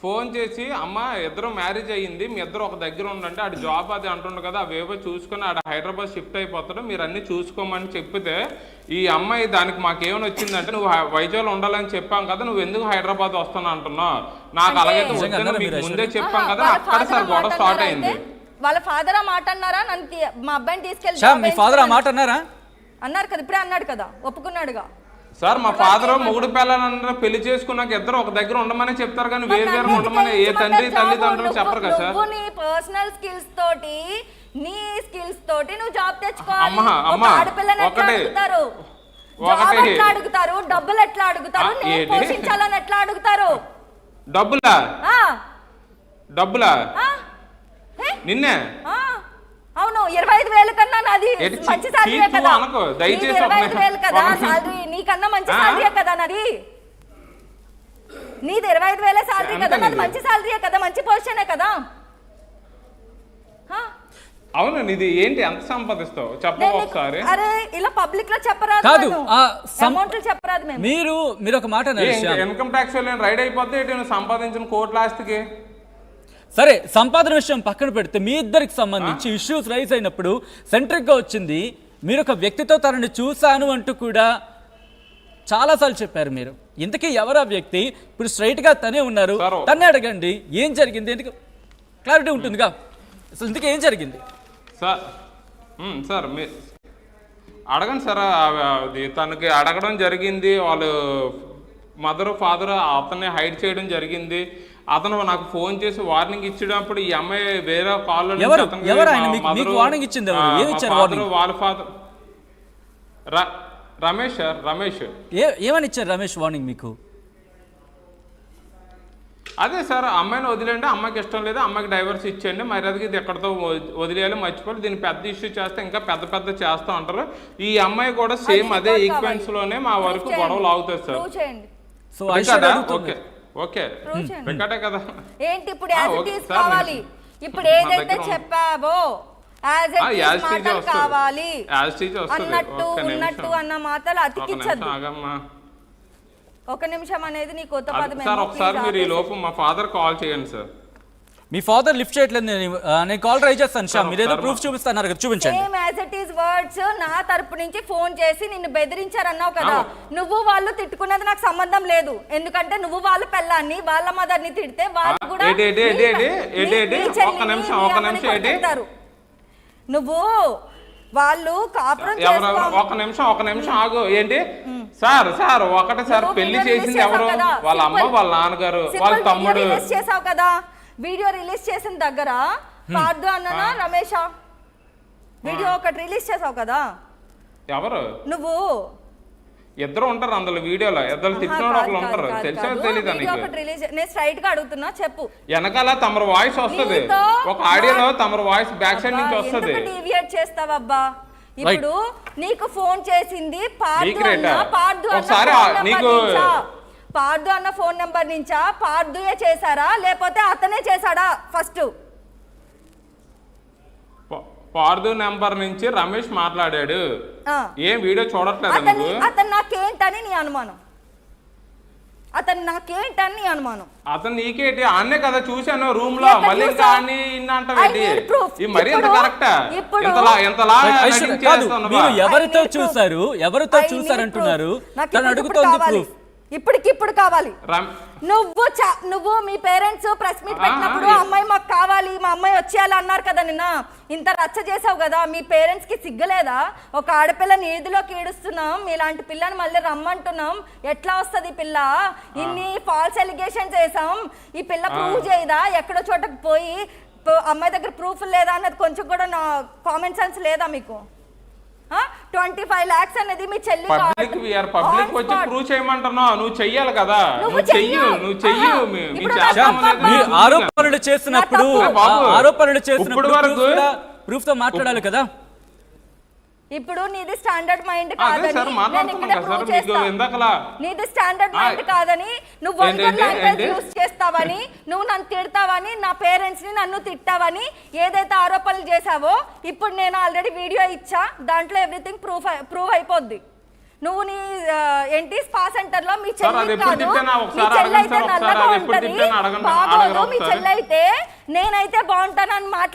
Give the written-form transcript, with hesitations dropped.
Phone చేసి అమ్మ ఇద్దరు మ్యారేజ్ అయ్యింది, మీ ఇద్దరు ఒక దగ్గర ఉండండి, ఆడు జాబ్ అది అంటుండు కదా, అవేవో చూసుకొని ఆడ హైదరాబాద్ షిఫ్ట్ అయిపోతాడు, మీరు అన్నీ చూసుకోమని చెప్పితే ఈ అమ్మాయి దానికి మాకేమైనా వచ్చిందంటే నువ్వు వైజాగ్లో ఉండాలని చెప్పాం కదా, నువ్వు ఎందుకు హైదరాబాద్ వస్తాను అంటున్నావు, నాకు అలాగైతే వద్దని మీకు ముందే చెప్పాం కదా, అక్కడ సార్ గొడవ స్టార్ట్ అయింది. వాళ్ళ ఫాదర్ ఆ మాట అన్నారా? మా అబ్బాయిని తీసుకెళ్ళి మీ ఫాదర్ ఆ మాట అన్నారా? అన్నారు కదా, ఇప్పుడే అన్నాడు కదా, ఒప్పుకున్నాడుగా. సార్ మా ఫాదర్ మొగుడు పిల్లలందరూ పెళ్లి చేసుకున్నాక ఇద్దరు ఒక దగ్గర ఉండమని చెప్తారు కానీ వేరు వేరు ఉండమని ఏ తల్లిదండ్రులు చెప్పరు కదా సార్. నీ పర్సనల్ స్కిల్స్ తోటి, నీ స్కిల్స్ తోటి నువ్వు జాబ్ తెచ్చుకోవాలి. ఆడపిల్లని ఎట్లా అడుగుతారు? డబ్బులు ఎట్లా అడుగుతారు? నేను పోషించాలని ఎట్లా అడుగుతారు? డబ్బులా? నిన్నే అవును, 25,000 కన్నా నాది మంచి సాలరీ కదా. 25,000 కదా సాలరీ, నీకన్నా మంచి సాలరీ కదా నాది. నీది 25,000 సాలరీ కదా, నాది మంచి సాలరీ కదా, మంచి పొజిషనే కదా. అవును, ఇది ఏంటి ఎంత సంపాదిస్తావు చెప్పవు ఒకసారి. అరే ఇలా పబ్లిక్ లో చెప్పరాదు, కాదు అమౌంట్ చెప్పరాదు. మీరు ఒక మాట ఇన్కమ్ ట్యాక్స్ రైడ్ అయిపోతే సంపాదించిన కోట్ల ఆస్తికి. సరే, సంపాదన విషయం పక్కన పెడితే మీ ఇద్దరికి సంబంధించి ఇష్యూస్ రైజ్ అయినప్పుడు సెంట్రిక్గా వచ్చింది మీరు ఒక వ్యక్తితో తనని చూశాను అంటూ కూడా చాలాసార్లు చెప్పారు. మీరు ఇంతకీ ఎవరు ఆ వ్యక్తి? ఇప్పుడు స్ట్రైట్గా తనే ఉన్నారు, తన్నే అడగండి ఏం జరిగింది, ఎందుకు క్లారిటీ ఉంటుందిగా. అసలు ఇంతకీ ఏం జరిగింది సార్? మీరు అడగండి సార్. అది తనకి అడగడం జరిగింది, వాళ్ళు మదర్ ఫాదర్ అతన్ని హైడ్ చేయడం జరిగింది. అతను నాకు ఫోన్ చేసి వార్నింగ్ ఇచ్చేటప్పుడు ఈ అమ్మాయి వేరే కాల్ వాళ్ళ ఫాదర్ రమేష్ సార్. రమేష్ ఏమని ఇచ్చారు రమేష్ వార్నింగ్ మీకు? అదే సార్, అమ్మాయిని వదిలేండి, అమ్మాయికి ఇష్టం లేదు, అమ్మాయికి డైవర్స్ ఇచ్చేయండి, మరి అది ఇది ఎక్కడితో వదిలేయాలి, మర్చిపోయి దీన్ని పెద్ద ఇష్యూ చేస్తే ఇంకా పెద్ద చేస్తూ ఉంటారు. ఈ అమ్మాయి కూడా సేమ్ అదే ఈక్వెన్స్ లోనే మా వరకు గొడవలు అవుతుంది సార్. సో ఓకే ఓకే రికార్డే కదా. ఏంటి ఇప్పుడు కావాలి? ఇప్పుడు ఏదైతే చెప్పావో కావాలి అన్నట్టు ఉన్నట్టు అన్న మాటలు అతికించద్దు. ఒక నిమిషం అనేది నీ కొత్త పదం సార్. ఒకసారి మీరు ఈ లోపు మా ఫాదర్ కాల్ చేయండి సార్. మీ ఫాదర్ లిఫ్ట్ చేయట్లేదు, నేను కాల్ ట్రై చేస్తాను సార్. మీరు ఏదో ప్రూఫ్ చూపిస్తున్నారు కదా, చూపించండి. Same as it is words నా తరపు నుంచి ఫోన్ చేసి నిన్ను బెదిరించారన్నావు కదా, నువ్వు వాళ్ళు తిట్టుకున్నది నాకు సంబంధం లేదు. ఎందుకంటే నువ్వు వాళ్ళ పిల్లాన్ని వాళ్ళ మదర్ని తిడితే వాళ్ళు కూడా నువ్వు వాళ్ళు కాపురం ఒక నిమిషం ఆగు. ఏంటి సార్ ఒకటే సార్, పెళ్లి చేసింది ఎవరు? వాళ్ళ అమ్మ, వాళ్ళ నాన్నగారు, వాళ్ళ తమ్ముడు. చేసావు కదా వీడియో, రిలీజ్ చేసిన దగ్గర పార్దు అన్ననా రమేషా వీడియో ఒకటి రిలీజ్ చేసావు కదా. ఎవరు? నువ్వు. ఇద్దరు ఉంటారు అందులో వీడియోలో, ఇద్దరు తిట్టినోడు ఒకరు ఉంటారు. తెలుసా తెలీదా నీకు? నేను స్ట్రైట్ గా అడుగుతున్నా, చెప్పు. వెనకాల తమరు వాయిస్ వస్తుంది, ఒక ఆడియోలో తమరు వాయిస్ బ్యాక్ సైడ్ నుంచి వస్తుంది. డీవియేట్ చేస్తావబ్బా. ఇప్పుడు నీకు ఫోన్ చేసింది పార్దు అన్న ఫోన్ నెంబర్ నుంచా? పార్దుయే చేశారా లేకపోతే అతనే చేశాడా? ఫస్ట్ పార్దు నెంబర్ నుంచి రమేష్ మాట్లాడాడు. ఏం వీడియో చూడట్లేదు? అతను నాకేంటని నీ అనుమానం? అతను నీకేంటి? అన్నే కదా చూశాను రూమ్ లో, మళ్ళీ ఇంకా అన్ని అంటావేంటి? మరి ఎంత కరెక్టా? ఎవరితో చూసారంటున్నారు, తను అడుగుతోంది ప్రూఫ్. ఇప్పటికిప్పుడు కావాలి. నువ్వు మీ పేరెంట్స్ ప్రెస్ మీట్ పెట్టినప్పుడు అమ్మాయి మాకు కావాలి, మా అమ్మాయి వచ్చేయాలి అన్నారు కదా. నిన్న ఇంత రచ్చ చేసావు కదా, మీ పేరెంట్స్ కి సిగ్గులేదా? ఒక ఆడపిల్లని ఈదులోకి ఈడుస్తున్నాం, మీలాంటి పిల్లని మళ్ళీ రమ్మంటున్నాం, ఎట్లా వస్తుంది పిల్ల? ఇన్ని ఫాల్స్ ఎలిగేషన్స్ వేసాం, ఈ పిల్ల ప్రూవ్ చేయదా? ఎక్కడో చోటకు పోయి అమ్మాయి దగ్గర ప్రూఫ్ లేదా అన్నది కొంచెం కూడా నా కామన్ సెన్స్ లేదా మీకు? 25 lakhs అనేది మీ చెల్లి పబ్లిక్ వచ్చి ప్రూవ్ చేయమంటున్నావు, నువ్వు చెయ్యాలి కదా. నువ్వు చెయ్యు. ఆరోపణలు చేసినప్పుడు ప్రూఫ్ తో మాట్లాడాలి కదా. ఇప్పుడు నీది స్టాండర్డ్ మైండ్ కాదని నీది స్టాండర్డ్ మైండ్ కాదని నువ్వు యూస్ చేస్తావని, నువ్వు నన్ను తిడతావని, నా పేరెంట్స్ ని నన్ను తిట్టావని ఏదైతే ఆరోపణలు చేసావో ఇప్పుడు నేను ఆల్రెడీ వీడియో ఇచ్చా, దాంట్లో ఎవ్రీథింగ్ ప్రూవ్ అయిపోద్ది. నువ్వు నీ ఏంటి స్పా సెంటర్ లో మీ సార్, అది చెల్లి ఎప్పుడు కాదు తిట్టానా? మీ ఒకసారి చెల్లి అడగండి అయితే సార్, ఒకసారి నల్లగా అది ఎప్పుడు ఉంటది తిట్టానా? అడగండి, బాగోదు అడగరా మీ ఒకసారి. చెల్లి అయితే నేనైతే బాగుంటానని